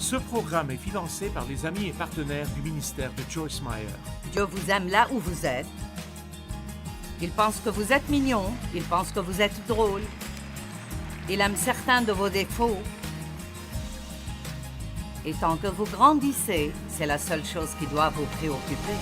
Ce programme est financé par les amis et partenaires du ministère de Joyce Meyer. Dieu vous aime là où vous êtes. Il pense que vous êtes mignon. Il pense que vous êtes drôle. Il aime certains de vos défauts. Et tant que vous grandissez, c'est la seule chose qui doit vous préoccuper.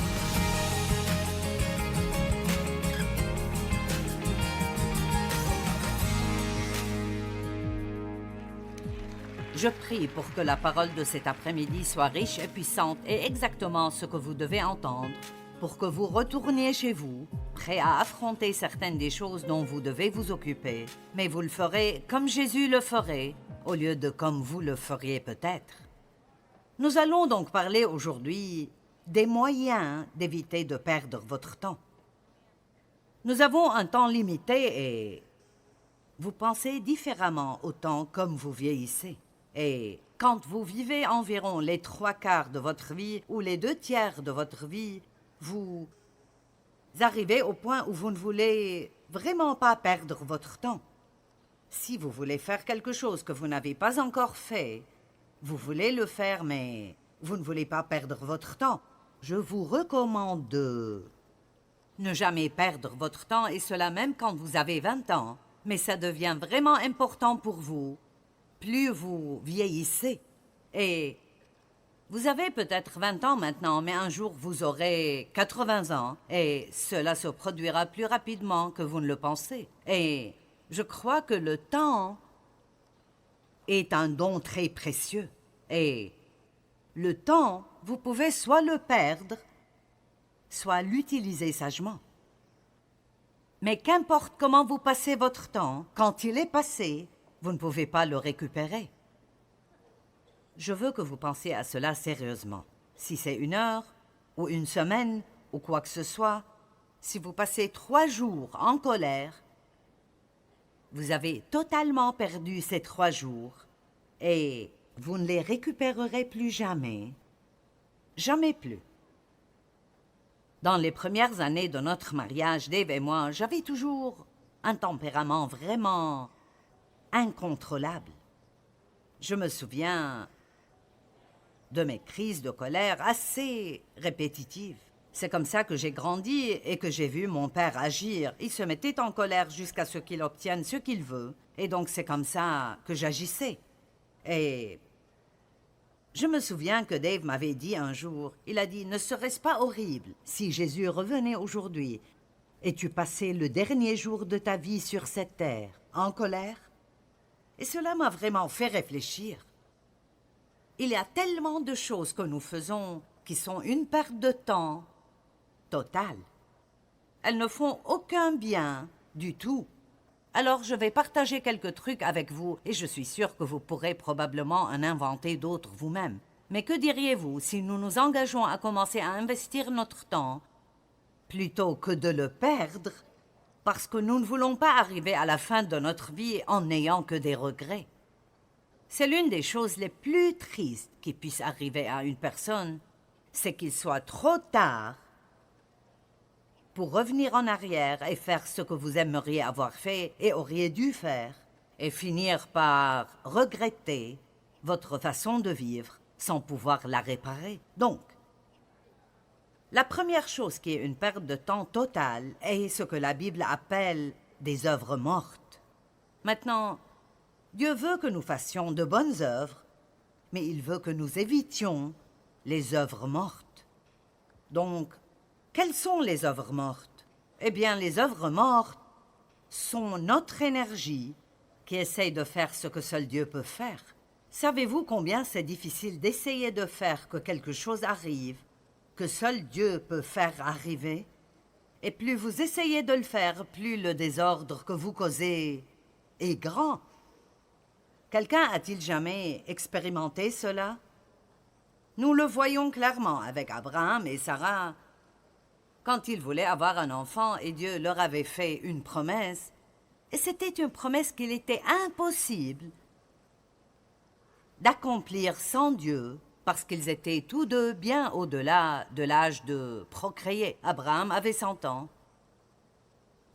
Je prie pour que la parole de cet après-midi soit riche et puissante et exactement ce que vous devez entendre, pour que vous retourniez chez vous, prêt à affronter certaines des choses dont vous devez vous occuper, mais vous le ferez comme Jésus le ferait, au lieu de comme vous le feriez peut-être. Nous allons donc parler aujourd'hui des moyens d'éviter de perdre votre temps. Nous avons un temps limité et vous pensez différemment au temps comme vous vieillissez. Et quand vous vivez environ les 3/4 de votre vie ou les 2/3 de votre vie, vous arrivez au point où vous ne voulez vraiment pas perdre votre temps. Si vous voulez faire quelque chose que vous n'avez pas encore fait, vous voulez le faire, mais vous ne voulez pas perdre votre temps, je vous recommande de ne jamais perdre votre temps, et cela même quand vous avez 20 ans. Mais ça devient vraiment important pour vous. Plus vous vieillissez, et vous avez peut-être 20 ans maintenant, mais un jour vous aurez 80 ans, et cela se produira plus rapidement que vous ne le pensez. Et je crois que le temps est un don très précieux, et le temps, vous pouvez soit le perdre, soit l'utiliser sagement. Mais qu'importe comment vous passez votre temps, quand il est passé, vous ne pouvez pas le récupérer. Je veux que vous pensiez à cela sérieusement. Si c'est 1 heure, ou 1 semaine, ou quoi que ce soit, si vous passez 3 jours en colère, vous avez totalement perdu ces 3 jours, et vous ne les récupérerez plus jamais. Jamais plus. Dans les premières années de notre mariage, Dave et moi, j'avais toujours un tempérament vraiment incontrôlable. Je me souviens de mes crises de colère assez répétitives. C'est comme ça que j'ai grandi et que j'ai vu mon père agir. Il se mettait en colère jusqu'à ce qu'il obtienne ce qu'il veut. Et donc c'est comme ça que j'agissais. Et je me souviens que Dave m'avait dit un jour, il a dit « Ne serait-ce pas horrible si Jésus revenait aujourd'hui et tu passais le dernier jour de ta vie sur cette terre en colère ?» Et cela m'a vraiment fait réfléchir. Il y a tellement de choses que nous faisons qui sont une perte de temps totale. Elles ne font aucun bien du tout. Alors je vais partager quelques trucs avec vous et je suis sûre que vous pourrez probablement en inventer d'autres vous-même. Mais que diriez-vous si nous nous engageons à commencer à investir notre temps plutôt que de le perdre parce que nous ne voulons pas arriver à la fin de notre vie en n'ayant que des regrets? C'est l'une des choses les plus tristes qui puissent arriver à une personne, c'est qu'il soit trop tard pour revenir en arrière et faire ce que vous aimeriez avoir fait et auriez dû faire, et finir par regretter votre façon de vivre sans pouvoir la réparer. Donc, la première chose qui est une perte de temps totale est ce que la Bible appelle des œuvres mortes. Maintenant, Dieu veut que nous fassions de bonnes œuvres, mais il veut que nous évitions les œuvres mortes. Donc, quelles sont les œuvres mortes? Eh bien, les œuvres mortes sont notre énergie qui essaye de faire ce que seul Dieu peut faire. Savez-vous combien c'est difficile d'essayer de faire que quelque chose arrive, que seul Dieu peut faire arriver? Et plus vous essayez de le faire, plus le désordre que vous causez est grand. Quelqu'un a-t-il jamais expérimenté cela? Nous le voyons clairement avec Abraham et Sarah. Quand ils voulaient avoir un enfant et Dieu leur avait fait une promesse, et c'était une promesse qu'il était impossible d'accomplir sans Dieu, parce qu'ils étaient tous deux bien au-delà de l'âge de procréer. Abraham avait 100 ans.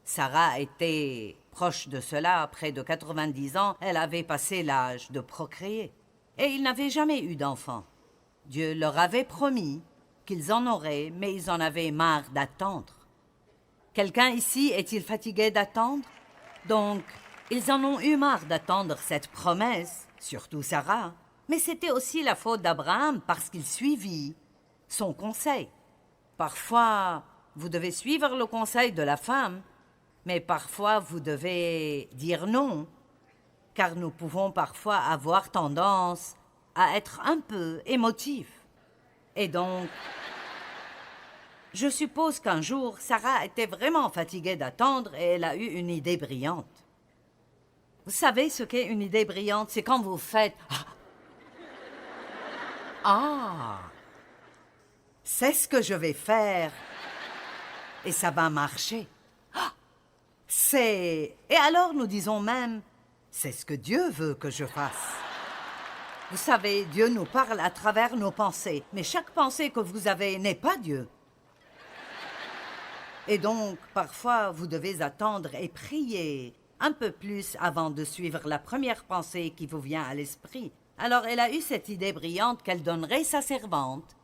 Sarah était proche de cela, près de 90 ans, elle avait passé l'âge de procréer. et ils n'avaient jamais eu d'enfants. Dieu leur avait promis qu'ils en auraient, mais ils en avaient marre d'attendre. Quelqu'un ici est-il fatigué d'attendre? Donc, ils en ont eu marre d'attendre cette promesse, surtout Sarah. Mais c'était aussi la faute d'Abraham parce qu'il suivit son conseil. Parfois, vous devez suivre le conseil de la femme, mais parfois vous devez dire non, car nous pouvons parfois avoir tendance à être un peu émotifs. Et donc, je suppose qu'un jour, Sarah était vraiment fatiguée d'attendre et elle a eu une idée brillante. Vous savez ce qu'est une idée brillante? C'est quand vous faites « Ah, c'est ce que je vais faire et ça va marcher. Ah, c'est... » Et alors nous disons même « C'est ce que Dieu veut que je fasse. » Vous savez, Dieu nous parle à travers nos pensées, mais chaque pensée que vous avez n'est pas Dieu. Et donc, parfois, vous devez attendre et prier un peu plus avant de suivre la première pensée qui vous vient à l'esprit. Alors, elle a eu cette idée brillante qu'elle donnerait sa servante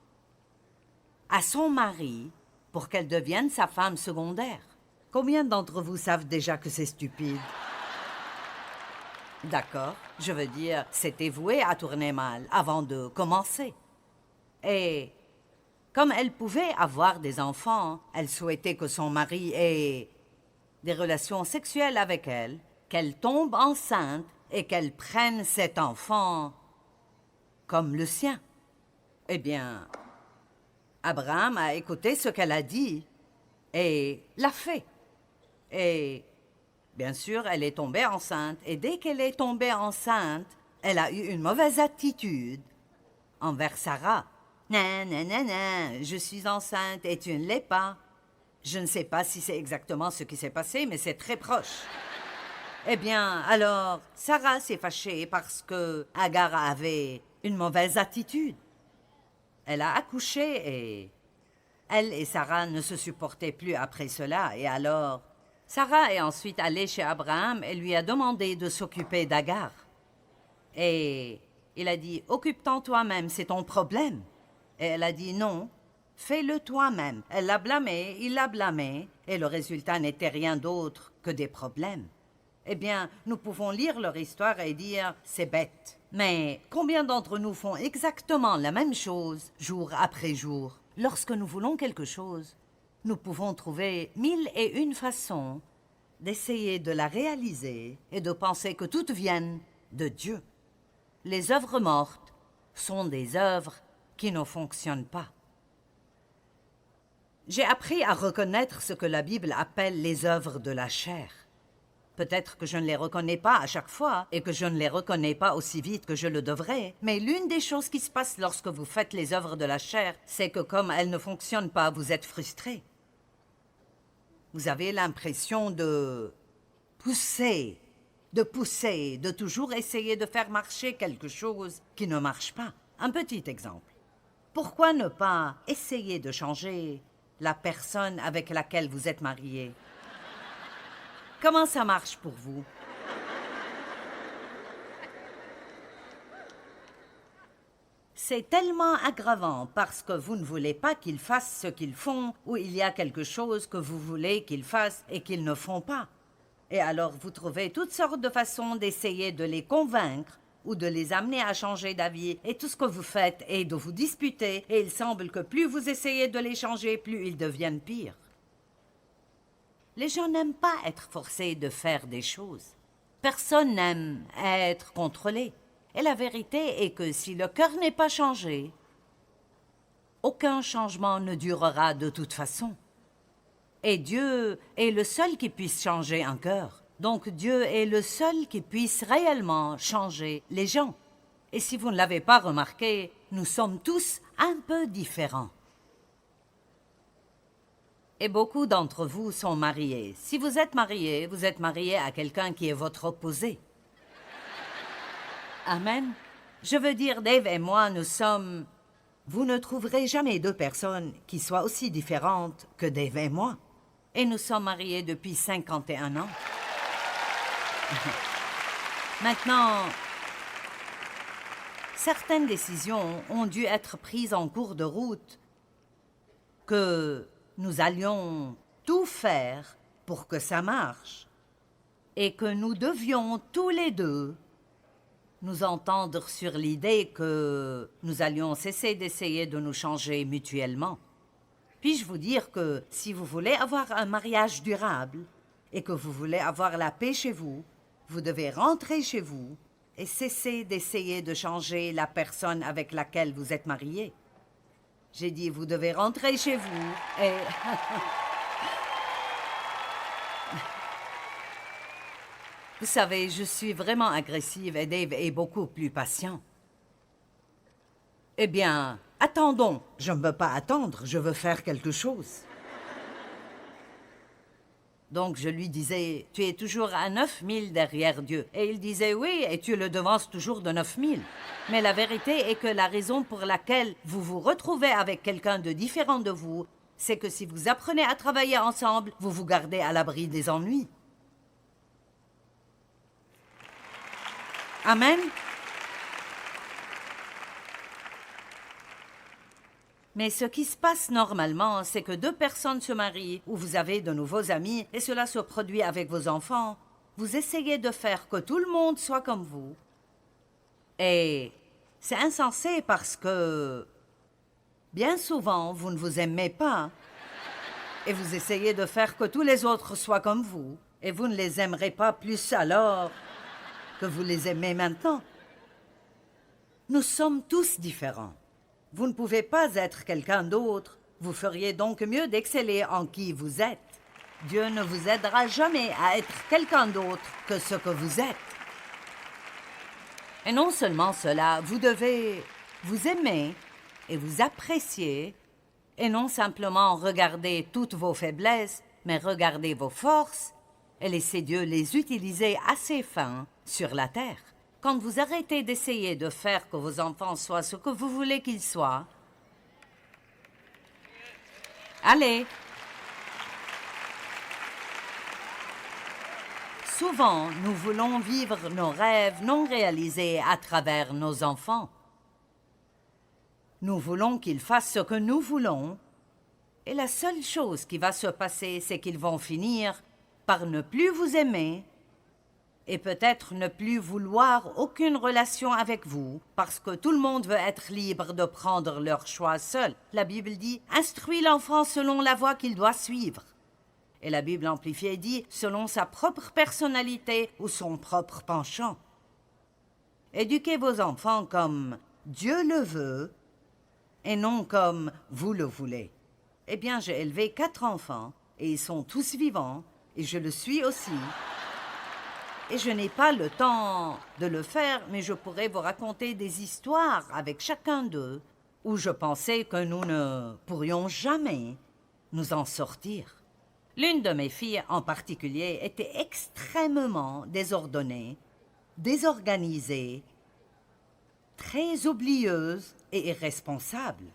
à son mari pour qu'elle devienne sa femme secondaire. Combien d'entre vous savent déjà que c'est stupide? D'accord, je veux dire, c'était voué à tourner mal avant de commencer. Et comme elle pouvait avoir des enfants, elle souhaitait que son mari ait des relations sexuelles avec elle, qu'elle tombe enceinte et qu'elle prenne cet enfant comme le sien. Eh bien, Abraham a écouté ce qu'elle a dit et l'a fait. Et bien sûr, elle est tombée enceinte. Et dès qu'elle est tombée enceinte, elle a eu une mauvaise attitude envers Sarah. « Non, non, non, non, je suis enceinte et tu ne l'es pas. » Je ne sais pas si c'est exactement ce qui s'est passé, mais c'est très proche. Eh bien, alors, Sarah s'est fâchée parce que Agar avait une mauvaise attitude. Elle a accouché et elle et Sarah ne se supportaient plus après cela. Et alors, Sarah est ensuite allée chez Abraham et lui a demandé de s'occuper d'Agar. Et il a dit « Occupe-t'en toi-même, c'est ton problème. » Et elle a dit « Non, fais-le toi-même. » Elle l'a blâmé, il l'a blâmé, et le résultat n'était rien d'autre que des problèmes. Eh bien, nous pouvons lire leur histoire et dire « C'est bête. » Mais combien d'entre nous font exactement la même chose, jour après jour? Lorsque nous voulons quelque chose, nous pouvons trouver 1001 façons d'essayer de la réaliser et de penser que toutes viennent de Dieu. Les œuvres mortes sont des œuvres qui ne fonctionnent pas. J'ai appris à reconnaître ce que la Bible appelle les œuvres de la chair. Peut-être que je ne les reconnais pas à chaque fois et que je ne les reconnais pas aussi vite que je le devrais, mais l'une des choses qui se passe lorsque vous faites les œuvres de la chair, c'est que comme elles ne fonctionnent pas, vous êtes frustré. Vous avez l'impression de pousser, de toujours essayer de faire marcher quelque chose qui ne marche pas. Un petit exemple. Pourquoi ne pas essayer de changer la personne avec laquelle vous êtes marié? Comment ça marche pour vous? C'est tellement aggravant parce que vous ne voulez pas qu'ils fassent ce qu'ils font ou il y a quelque chose que vous voulez qu'ils fassent et qu'ils ne font pas. Et alors vous trouvez toutes sortes de façons d'essayer de les convaincre ou de les amener à changer d'avis, et tout ce que vous faites est de vous disputer, et il semble que plus vous essayez de les changer, plus ils deviennent pires. Les gens n'aiment pas être forcés de faire des choses. Personne n'aime être contrôlé. Et la vérité est que si le cœur n'est pas changé, aucun changement ne durera de toute façon. Et Dieu est le seul qui puisse changer un cœur. Donc Dieu est le seul qui puisse réellement changer les gens. Et si vous ne l'avez pas remarqué, nous sommes tous un peu différents. Et beaucoup d'entre vous sont mariés. Si vous êtes marié à quelqu'un qui est votre opposé. Amen. Je veux dire, Dave et moi, nous sommes... Vous ne trouverez jamais deux personnes qui soient aussi différentes que Dave et moi. Et nous sommes mariés depuis 51 ans. Maintenant, certaines décisions ont dû être prises en cours de route, que nous allions tout faire pour que ça marche, et que nous devions tous les deux nous entendre sur l'idée que nous allions cesser d'essayer de nous changer mutuellement. Puis-je vous dire que si vous voulez avoir un mariage durable et que vous voulez avoir la paix chez vous, vous devez rentrer chez vous et cesser d'essayer de changer la personne avec laquelle vous êtes marié. J'ai dit, vous devez rentrer chez vous et... Vous savez, je suis vraiment agressive et Dave est beaucoup plus patient. Eh bien, attendons. Je ne veux pas attendre, je veux faire quelque chose. Donc je lui disais, tu es toujours à 9000 derrière Dieu. Et il disait, oui, et tu le devances toujours de 9000. Mais la vérité est que la raison pour laquelle vous vous retrouvez avec quelqu'un de différent de vous, c'est que si vous apprenez à travailler ensemble, vous vous gardez à l'abri des ennuis. Amen. Mais ce qui se passe normalement, c'est que deux personnes se marient ou vous avez de nouveaux amis et cela se produit avec vos enfants. Vous essayez de faire que tout le monde soit comme vous. Et c'est insensé parce que bien souvent, vous ne vous aimez pas et vous essayez de faire que tous les autres soient comme vous et vous ne les aimerez pas plus alors que vous les aimez maintenant. Nous sommes tous différents. Vous ne pouvez pas être quelqu'un d'autre. Vous feriez donc mieux d'exceller en qui vous êtes. Dieu ne vous aidera jamais à être quelqu'un d'autre que ce que vous êtes. Et non seulement cela, vous devez vous aimer et vous apprécier, et non simplement regarder toutes vos faiblesses, mais regarder vos forces et laisser Dieu les utiliser assez fin sur la terre. Quand vous arrêtez d'essayer de faire que vos enfants soient ce que vous voulez qu'ils soient, allez. Souvent, nous voulons vivre nos rêves non réalisés à travers nos enfants. Nous voulons qu'ils fassent ce que nous voulons, et la seule chose qui va se passer, c'est qu'ils vont finir par ne plus vous aimer et peut-être ne plus vouloir aucune relation avec vous, parce que tout le monde veut être libre de prendre leur choix seul. La Bible dit « Instruis l'enfant selon la voie qu'il doit suivre ». Et la Bible amplifiée dit « selon sa propre personnalité ou son propre penchant ». Éduquez vos enfants comme Dieu le veut et non comme vous le voulez. Eh bien, j'ai élevé 4 enfants et ils sont tous vivants et je le suis aussi. Et je n'ai pas le temps de le faire, mais je pourrais vous raconter des histoires avec chacun d'eux où je pensais que nous ne pourrions jamais nous en sortir. L'une de mes filles en particulier était extrêmement désordonnée, désorganisée, très oublieuse et irresponsable.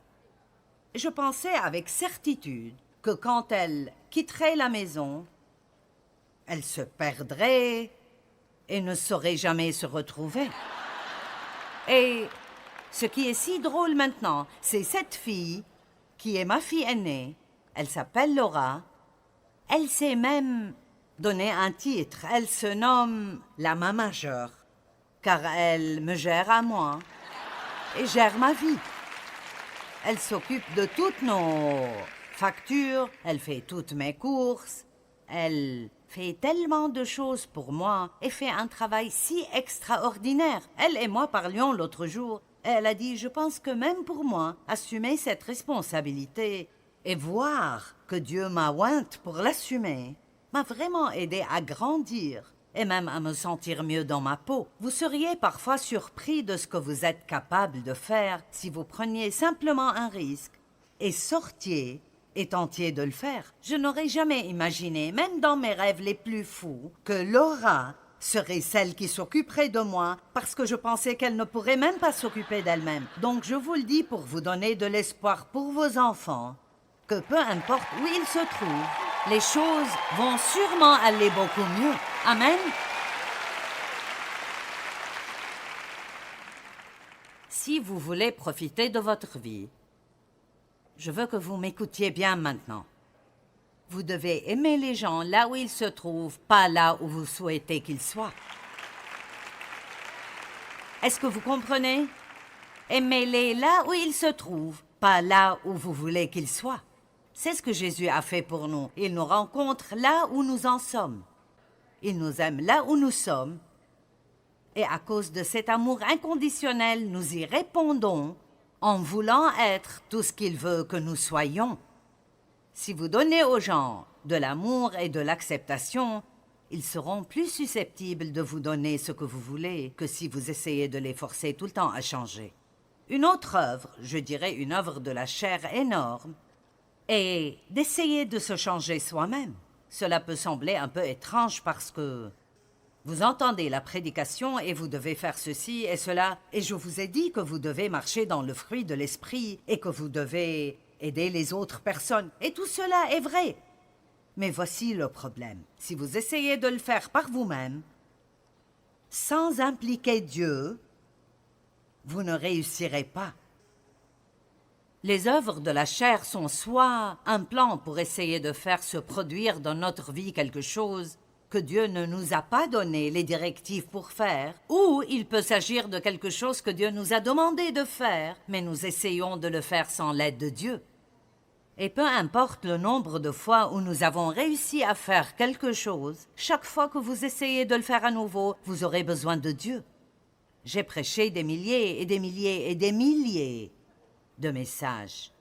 Je pensais avec certitude que quand elle quitterait la maison, elle se perdrait et ne saurait jamais se retrouver. Et ce qui est si drôle maintenant, c'est cette fille, qui est ma fille aînée, elle s'appelle Laura, elle s'est même donné un titre, elle se nomme la main majeure, car elle me gère à moi et gère ma vie. Elle s'occupe de toutes nos factures, elle fait toutes mes courses, elle fait tellement de choses pour moi et fait un travail si extraordinaire. Elle et moi parlions l'autre jour et elle a dit « Je pense que même pour moi, assumer cette responsabilité et voir que Dieu m'a ointe pour l'assumer m'a vraiment aidé à grandir et même à me sentir mieux dans ma peau. Vous seriez parfois surpris de ce que vous êtes capable de faire si vous preniez simplement un risque et sortiez et tentiez de le faire. Je n'aurais jamais imaginé, même dans mes rêves les plus fous, que Laura serait celle qui s'occuperait de moi parce que je pensais qu'elle ne pourrait même pas s'occuper d'elle-même. Donc je vous le dis pour vous donner de l'espoir pour vos enfants, que peu importe où ils se trouvent, les choses vont sûrement aller beaucoup mieux. Amen. si vous voulez profiter de votre vie, je veux que vous m'écoutiez bien maintenant. Vous devez aimer les gens là où ils se trouvent, pas là où vous souhaitez qu'ils soient. Est-ce que vous comprenez? Aimez-les là où ils se trouvent, pas là où vous voulez qu'ils soient. C'est ce que Jésus a fait pour nous. Il nous rencontre là où nous en sommes. Il nous aime là où nous sommes. Et à cause de cet amour inconditionnel, nous y répondons en voulant être tout ce qu'il veut que nous soyons. Si vous donnez aux gens de l'amour et de l'acceptation, ils seront plus susceptibles de vous donner ce que vous voulez que si vous essayez de les forcer tout le temps à changer. Une autre œuvre, je dirais une œuvre de la chair énorme, est d'essayer de se changer soi-même. Cela peut sembler un peu étrange parce que vous entendez la prédication et vous devez faire ceci et cela, et je vous ai dit que vous devez marcher dans le fruit de l'esprit et que vous devez aider les autres personnes, et tout cela est vrai. Mais voici le problème. Si vous essayez de le faire par vous-même, sans impliquer Dieu, vous ne réussirez pas. Les œuvres de la chair sont soit un plan pour essayer de faire se produire dans notre vie quelque chose que Dieu ne nous a pas donné les directives pour faire, ou il peut s'agir de quelque chose que Dieu nous a demandé de faire, mais nous essayons de le faire sans l'aide de Dieu. Et peu importe le nombre de fois où nous avons réussi à faire quelque chose, chaque fois que vous essayez de le faire à nouveau, vous aurez besoin de Dieu. J'ai prêché des milliers et des milliers et des milliers de messages.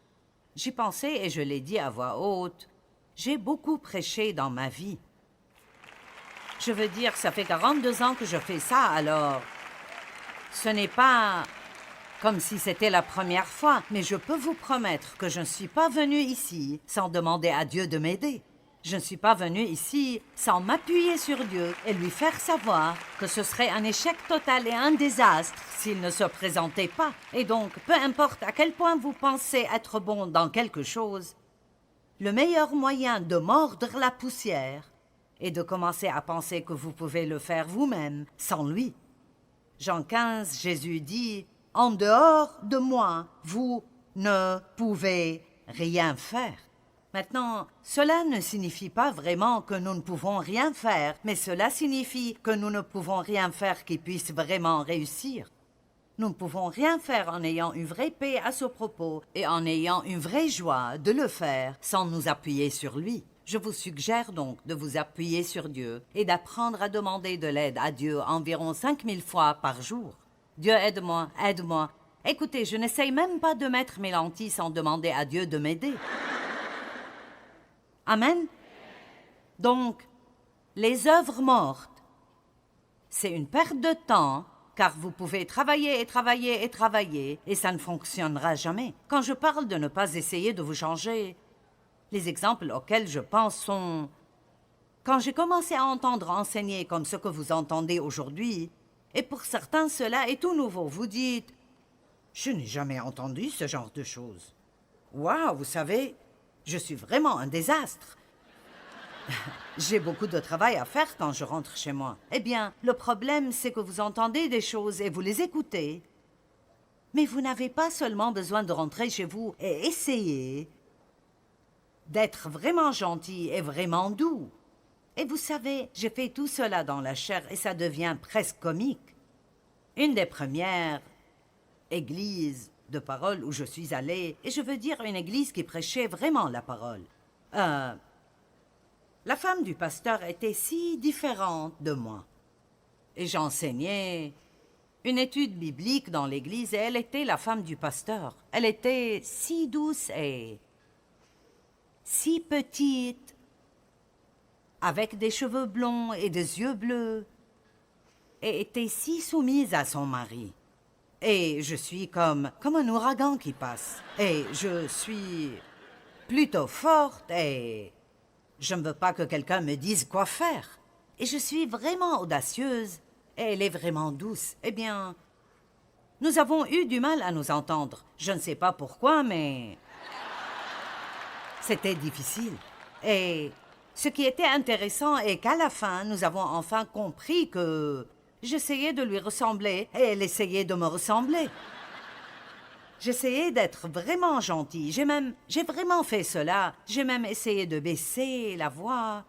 J'y pensais et je l'ai dit à voix haute. J'ai beaucoup prêché dans ma vie. Je veux dire, ça fait 42 ans que je fais ça, alors ce n'est pas comme si c'était la première fois, mais je peux vous promettre que je ne suis pas venue ici sans demander à Dieu de m'aider. Je ne suis pas venue ici sans m'appuyer sur Dieu et lui faire savoir que ce serait un échec total et un désastre s'il ne se présentait pas. Et donc, peu importe à quel point vous pensez être bon dans quelque chose, le meilleur moyen de mordre la poussière est de commencer à penser que vous pouvez le faire vous-même, sans lui. Jean 15, Jésus dit « En dehors de moi, vous ne pouvez rien faire. » Maintenant, cela ne signifie pas vraiment que nous ne pouvons rien faire, mais cela signifie que nous ne pouvons rien faire qui puisse vraiment réussir. Nous ne pouvons rien faire en ayant une vraie paix à ce propos et en ayant une vraie joie de le faire sans nous appuyer sur lui. Je vous suggère donc de vous appuyer sur Dieu et d'apprendre à demander de l'aide à Dieu environ 5000 fois par jour. Dieu, aide-moi, aide-moi. Écoutez, je n'essaye même pas de mettre mes lentilles sans demander à Dieu de m'aider. Amen. Donc, les œuvres mortes, c'est une perte de temps, car vous pouvez travailler et travailler et travailler, et ça ne fonctionnera jamais. Quand je parle de ne pas essayer de vous changer, les exemples auxquels je pense sont... Quand j'ai commencé à entendre enseigner comme ce que vous entendez aujourd'hui, et pour certains cela est tout nouveau, vous dites « Je n'ai jamais entendu ce genre de choses. Waouh, vous savez, je suis vraiment un désastre. J'ai beaucoup de travail à faire quand je rentre chez moi. Eh bien, le problème, c'est que vous entendez des choses et vous les écoutez. Mais vous n'avez pas seulement besoin de rentrer chez vous et essayer d'être vraiment gentil et vraiment doux. Et vous savez, j'ai fait tout cela dans la chair et ça devient presque comique. Une des premières églises de parole où je suis allée, et je veux dire une église qui prêchait vraiment la parole. La femme du pasteur était si différente de moi. Et j'enseignais une étude biblique dans l'église et elle était la femme du pasteur. Elle était si douce et si petite, avec des cheveux blonds et des yeux bleus, et était si soumise à son mari. Et je suis comme un ouragan qui passe. Et je suis plutôt forte et je ne veux pas que quelqu'un me dise quoi faire. Et je suis vraiment audacieuse et elle est vraiment douce. Eh bien, nous avons eu du mal à nous entendre. Je ne sais pas pourquoi, mais c'était difficile. Et ce qui était intéressant est qu'à la fin, nous avons enfin compris que j'essayais de lui ressembler et elle essayait de me ressembler. J'essayais d'être vraiment gentil. J'ai vraiment fait cela. J'ai même essayé de baisser la voix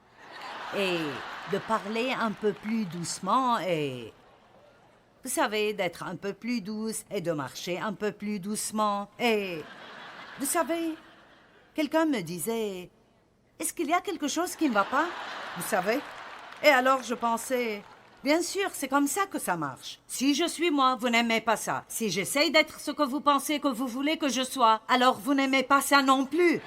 et de parler un peu plus doucement et... Vous savez, d'être un peu plus douce et de marcher un peu plus doucement. Et, vous savez, quelqu'un me disait, est-ce qu'il y a quelque chose qui ne va pas? Vous savez? Et alors je pensais, bien sûr, c'est comme ça que ça marche. Si je suis moi, vous n'aimez pas ça. Si j'essaye d'être ce que vous pensez que vous voulez que je sois, alors vous n'aimez pas ça non plus.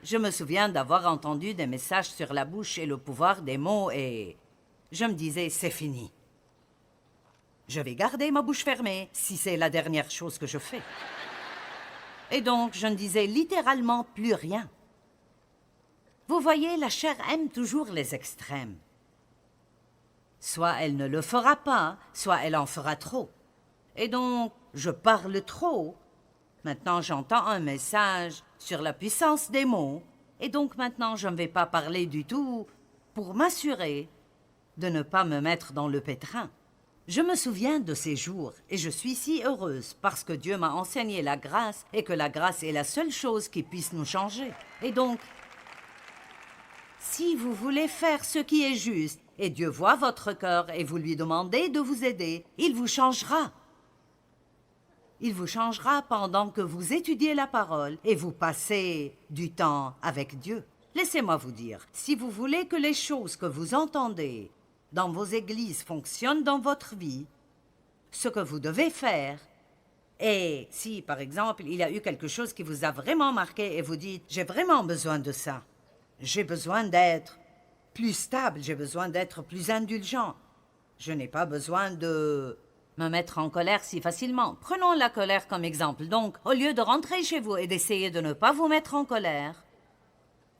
Je me souviens d'avoir entendu des messages sur la bouche et le pouvoir des mots et je me disais, c'est fini. Je vais garder ma bouche fermée si c'est la dernière chose que je fais. Et donc, je ne disais littéralement plus rien. Vous voyez, la chair aime toujours les extrêmes. Soit elle ne le fera pas, soit elle en fera trop. Et donc, je parle trop. Maintenant, j'entends un message sur la puissance des mots. Et donc, maintenant, je ne vais pas parler du tout pour m'assurer de ne pas me mettre dans le pétrin. Je me souviens de ces jours et je suis si heureuse parce que Dieu m'a enseigné la grâce et que la grâce est la seule chose qui puisse nous changer. Et donc, si vous voulez faire ce qui est juste et Dieu voit votre cœur et vous lui demandez de vous aider, il vous changera. Il vous changera pendant que vous étudiez la parole et vous passez du temps avec Dieu. Laissez-moi vous dire, si vous voulez que les choses que vous entendez dans vos églises fonctionnent dans votre vie, ce que vous devez faire, et si, par exemple, il y a eu quelque chose qui vous a vraiment marqué et vous dites « j'ai vraiment besoin de ça, j'ai besoin d'être plus stable, j'ai besoin d'être plus indulgent, je n'ai pas besoin de me mettre en colère si facilement. » Prenons la colère comme exemple. Donc, au lieu de rentrer chez vous et d'essayer de ne pas vous mettre en colère,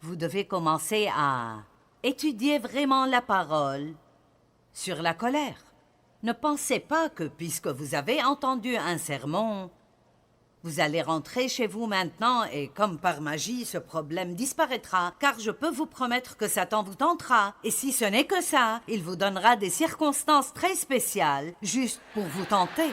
vous devez commencer à étudier vraiment la parole sur la colère. Ne pensez pas que puisque vous avez entendu un sermon, vous allez rentrer chez vous maintenant et comme par magie, ce problème disparaîtra, car je peux vous promettre que Satan vous tentera. Et si ce n'est que ça, il vous donnera des circonstances très spéciales, juste pour vous tenter.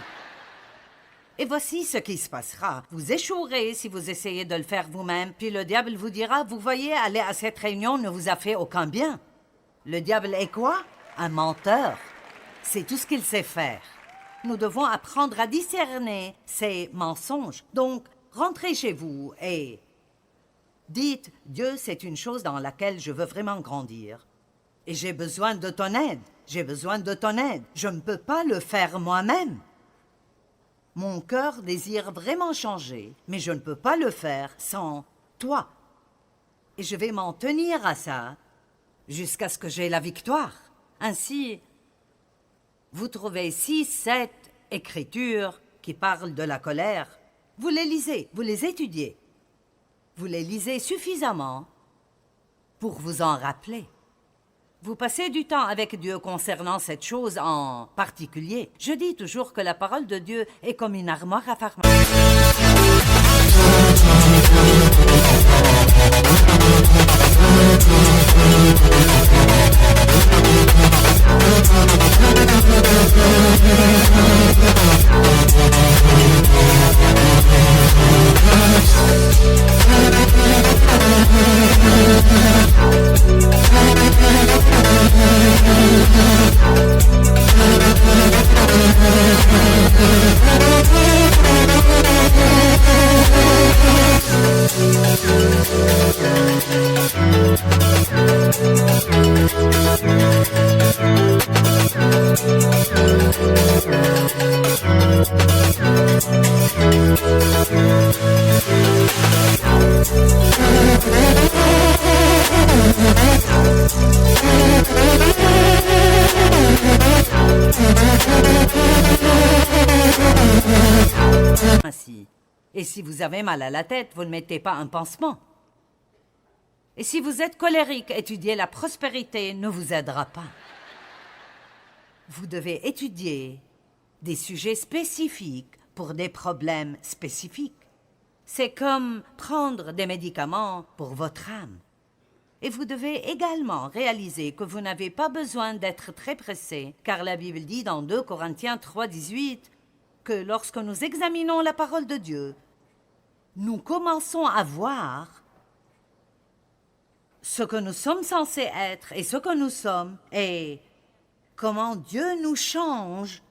Et voici ce qui se passera. Vous échouerez si vous essayez de le faire vous-même, puis le diable vous dira, vous voyez, aller à cette réunion ne vous a fait aucun bien. Le diable est quoi? Un menteur. C'est tout ce qu'il sait faire. Nous devons apprendre à discerner ces mensonges. Donc, rentrez chez vous et dites, Dieu, c'est une chose dans laquelle je veux vraiment grandir. Et j'ai besoin de ton aide. J'ai besoin de ton aide. Je ne peux pas le faire moi-même. Mon cœur désire vraiment changer, mais je ne peux pas le faire sans toi. Et je vais m'en tenir à ça jusqu'à ce que j'ai la victoire. Ainsi, vous trouvez 6, 7 écritures qui parlent de la colère. Vous les lisez, vous les étudiez. Vous les lisez suffisamment pour vous en rappeler. Vous passez du temps avec Dieu concernant cette chose en particulier. Je dis toujours que la parole de Dieu est comme une armoire à pharmacie. Et si vous avez mal à la tête, vous ne mettez pas un pansement. Et si vous êtes colérique, étudier la prospérité ne vous aidera pas. Vous devez étudier des sujets spécifiques pour des problèmes spécifiques. C'est comme prendre des médicaments pour votre âme. Et vous devez également réaliser que vous n'avez pas besoin d'être très pressé, car la Bible dit dans 2 Corinthiens 3, 18 que lorsque nous examinons la parole de Dieu, nous commençons à voir ce que nous sommes censés être et ce que nous sommes et comment Dieu nous change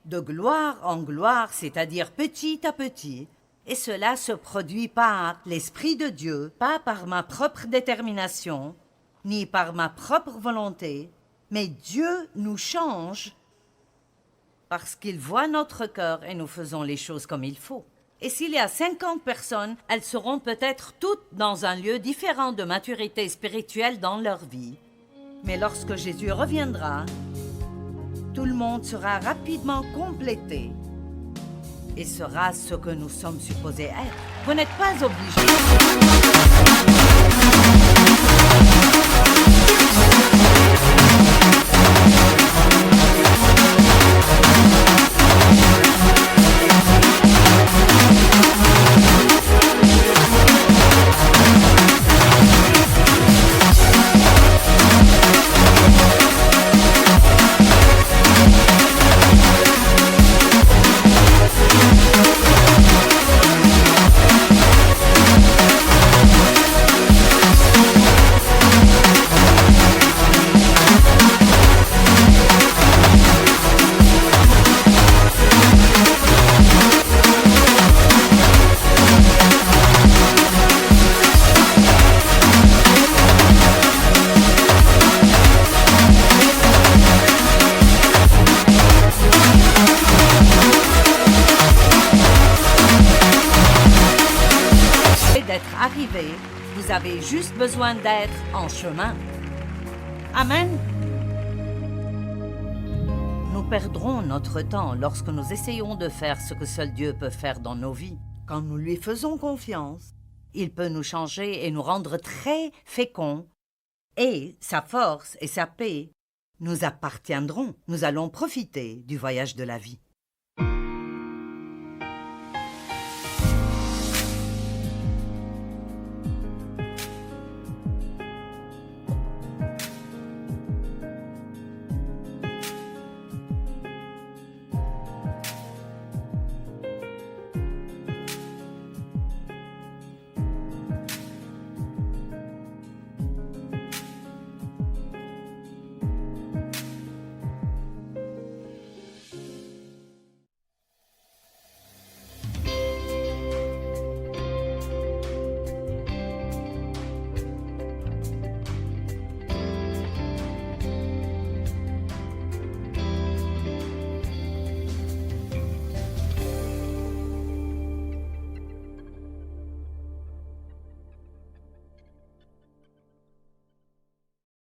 de gloire en gloire, c'est-à-dire petit à petit. Et cela se produit par l'Esprit de Dieu, pas par ma propre détermination, ni par ma propre volonté, mais Dieu nous change parce qu'il voit notre cœur et nous faisons les choses comme il faut. Et s'il y a 50 personnes, elles seront peut-être toutes dans un lieu différent de maturité spirituelle dans leur vie. Mais lorsque Jésus reviendra, tout le monde sera rapidement complété et sera ce que nous sommes supposés être. Vous n'êtes pas obligés. D'être arrivé, vous avez juste besoin d'être en chemin. Amen. Nous perdrons notre temps lorsque nous essayons de faire ce que seul Dieu peut faire dans nos vies. Quand nous lui faisons confiance, il peut nous changer et nous rendre très féconds. Et sa force et sa paix nous appartiendront. Nous allons profiter du voyage de la vie.